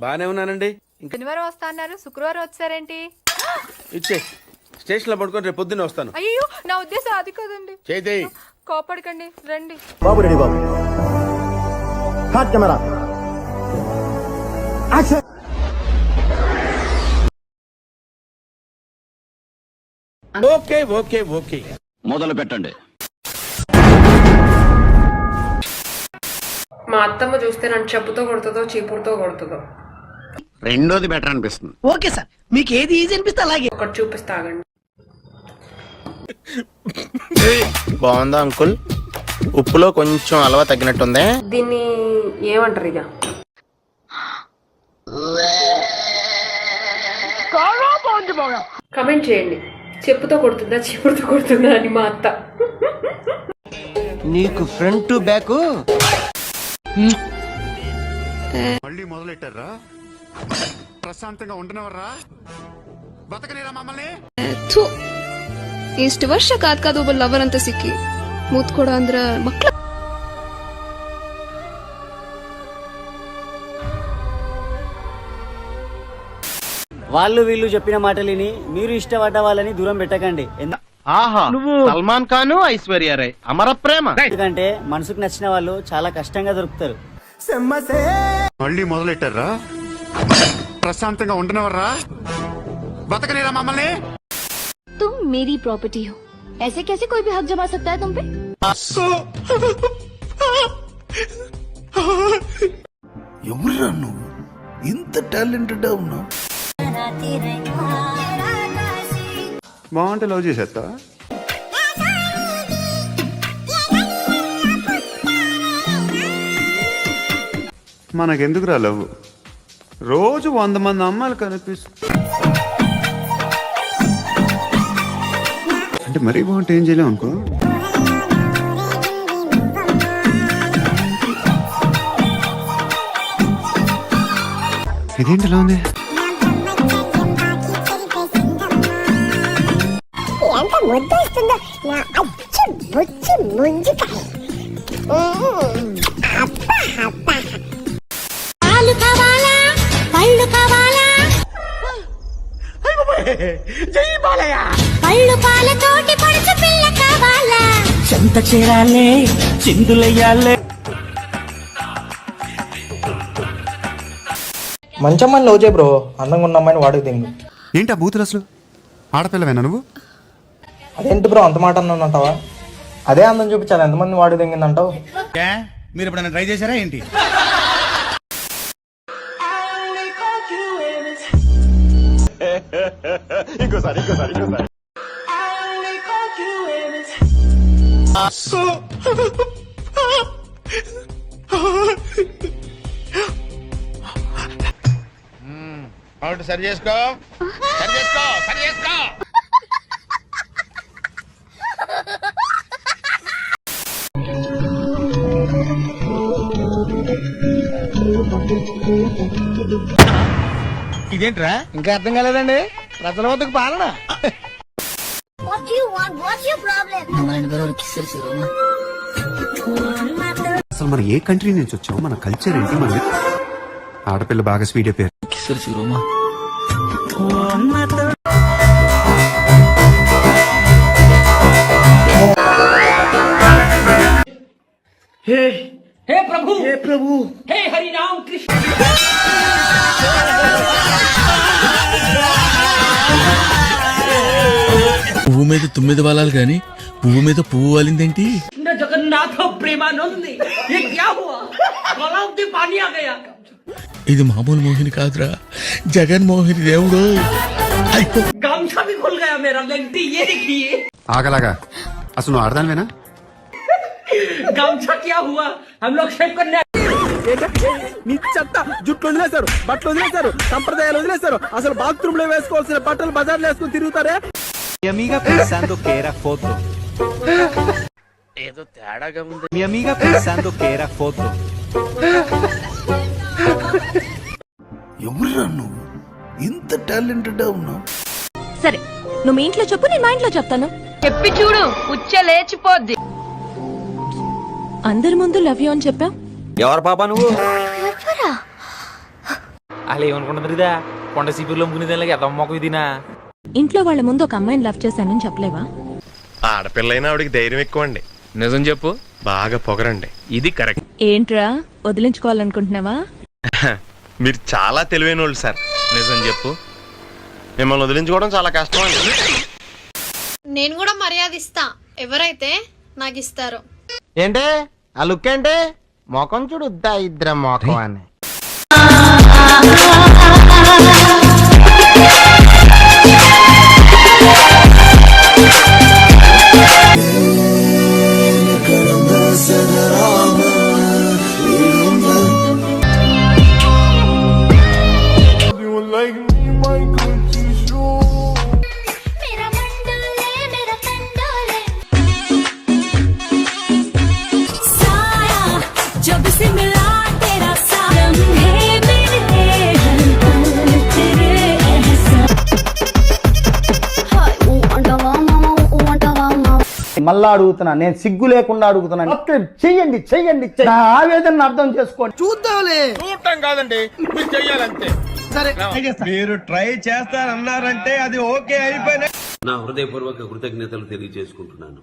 బానే ఉన్నానండి. శనివారం వస్తా అన్నారు, శుక్రవారం వచ్చారేంటి? ఇచ్చే స్టేషన్ లో పడుకొని రేపు పొద్దున్నే వస్తాను. అయ్యో నా ఉద్దేశం అది కదండి. చేయి కోపడకండి, రండి. బాబు రెడీ బాబు. Hot camera action. Okay okay okay మొదలు పెట్టండి. మా అత్తమ్మ చూస్తే నన్ను చెప్పుతో కొడుతుందో చీపురుతో కొడుతుందో. రెండోది బెటర్ అనిపిస్తుంది. ఓకే సార్, మీకు ఏది ఈజీ అనిపిస్తే అలాగే. ఒకటి చూపిస్తాగండి. బాగుందా అంకుల్? ఉప్పులో కొంచెం అలవా తగ్గినట్టుందే. దీన్ని ఏమంటారు ఇక? కమెంట్ చేయండి, చెప్పుతో కొడుతుందా చీపురుతో కొడుతుందా అని మా అత్త. నీకు ఫ్రంట్ బ్యాక్ మళ్ళీ మొదలెట్టారా? ప్రశాంతంగా ఉండనవర్రా? బతకనేరా మమ్మల్ని? ಇಷ್ಟು ವರ್ಷ ಕಾದ್ ಒಬ್ಬ ಲವರ್ ಅಂತ ಸಿಕ್ಕಿ ಮೂತ್ ಕೊಡ ಅಂದ್ರ ಮಕ್ಳ వాళ్ళు వీళ్ళు చెప్పిన మాటలిని మీరు ఇష్టపడ్డ వాళ్ళని దూరం పెట్టకండి. ఆహా, నువ్వు సల్మాన్ ఖాన్, ఐశ్వర్య రాయ్ అమర ప్రేమ. ఎందుకంటే మనసుకు నచ్చిన వాళ్ళు చాలా కష్టంగా దొరుకుతారు. మళ్ళీ మొదలెట్టారా? ప్రశాంతంగా ఉండనవర్రా? బతకనేరా మమ్మల్ని? तुम मेरी प्रॉपर्टी हो, ऐसे कैसे कोई भी हक जमा सकता है तुम पे? ఎవరురా నువ్వు? ఇంత టాలెంటెడ్ ఉన్నావు. బాగుంటే లవ్ చేసేస్తా. మనకెందుకురా లవ్? రోజు 100 మంది అమ్మాయిలు కనిపిస్తుంది. అంటే మరీ బాగుంటే ఏం చేయలేం అనుకో. ఇదేంటి ఇలా ఉంది? ఎంత ముద్దొస్తుందో నా అచ్చు బుచ్చి ముంజికాయ. పాలు కావాలా, పళ్ళు కావాలా? పళ్ళు పాలతోటి పడుచు పిల్ల కావాలా? చెంత చేరాలే, చిందులయ్యాలే. మంచి అమ్మాయిని లవ్ చేయ బ్రో, అందంగా ఉన్న అమ్మాయిని వాడికి దింగు. ఏంటి ఆ బూతులు అసలు? ఆడపిల్లవేనా నువ్వు? అదేంటి బ్రో అంత మాట అన్నావు? అదే అందం చూపించాలి, ఎంతమంది వాడికి దింగిందంటావు? మీరు ఎప్పుడైనా ట్రై చేశారా ఏంటి? ఇంకోసారి అవును, సరి చేసుకో. ఇదేంట్రా ఇంకా అర్థం కాలేదండి? ప్రజల వద్దకు పాలన. What do you want? What's your problem? అసలు మనం ఏ కంట్రీ నుంచి వచ్చాము? మన కల్చర్ ఏంటి? మన ఆడపిల్ల బాగా స్వీట్ అయిపోయారు. हे प्रभु, हे प्रभु, हे हरि राम कृष्ण. పువ్వు మీద 9 వాలాలు గాని పువ్వు మీద పువ్వు వాలిందేంటి? जगन्नाथ प्रेमानंदी, ये क्या हुआ? गलाव से पानी आ गया. ఇది మామూలు మోహిని కాదురా, జగన్ మోహిని దేవుడు. गामछा भी खुल गया मेरा. लेंटी ये देखिए. ఆగలాగా అసలు నువ్వు ఆడదానివేనా? गामछा क्या हुआ? हम लोग शेव करने నీ చెత్త జుట్లు వదిలేశారు, బట్టలు వదిలేశారు, సంప్రదాయాలు వదిలేశారు. అసలు బాత్రూమ్ లో వేసుకోవాల్సిన బట్టలు బజార్లో వేసుకుని తిరుగుతారే. మీ amiga pensando que era foto. ఏదో తేడాగా ఉంది. Mi amiga pensando que era foto. ఎవరురా నువ్వు? ఇంత టాలెంటెడ్ ఉన్నావు. సరే నువ్వు మీ ఇంట్లో చెప్పు, నేను మా ఇంట్లో చెప్తాను. చెప్పి చూడు, ఉచ్చ లేచిపోద్ది. అందరి ముందు లవ్ యూ అని చెప్పా. ఎవరు పాప నువ్వు? అలా ఏమనుకుంటుంది ఇదా కొండ సీపీలో మునిదేలాగా ఎదమ్మకు ఇదినా. ఇంట్లో వాళ్ళ ముందు ఒక అమ్మాయిని లవ్ చేశానని చెప్పలేవా? ఆడపిల్లైనా ఆవిడకి ధైర్యం ఎక్కువ అండి. నిజం చెప్పు. బాగా పొగరండి. ఇది కరెక్ట్. ఏంట్రా వదిలించుకోవాలనుకుంటున్నావా? మీరు చాలా తెలివైన వాళ్ళు సార్. నిజం చెప్పు. మిమ్మల్ని వదిలించుకోవడం చాలా కష్టం అండి. నేను కూడా మర్యాద ఇస్తా ఎవరైతే నాకు ఇస్తారో. ఏంటి ఆ లుక్ ఏంటి? మొఖం చూడు ఇద్దరు మొఖం అని. మళ్ళా అడుగుతున్నా, నేను సిగ్గు లేకుండా అడుగుతున్నాను. చెయ్యండి చెయ్యండి, నా ఆవేదన అర్థం చేసుకోండి. చూడటం కాదండి, మీరు చెయ్యాలంతే. మీరు ట్రై చేస్తారన్నారంటే అది ఓకే అయిపోయినా. నా హృదయపూర్వక కృతజ్ఞతలు తెలియజేసుకుంటున్నాను.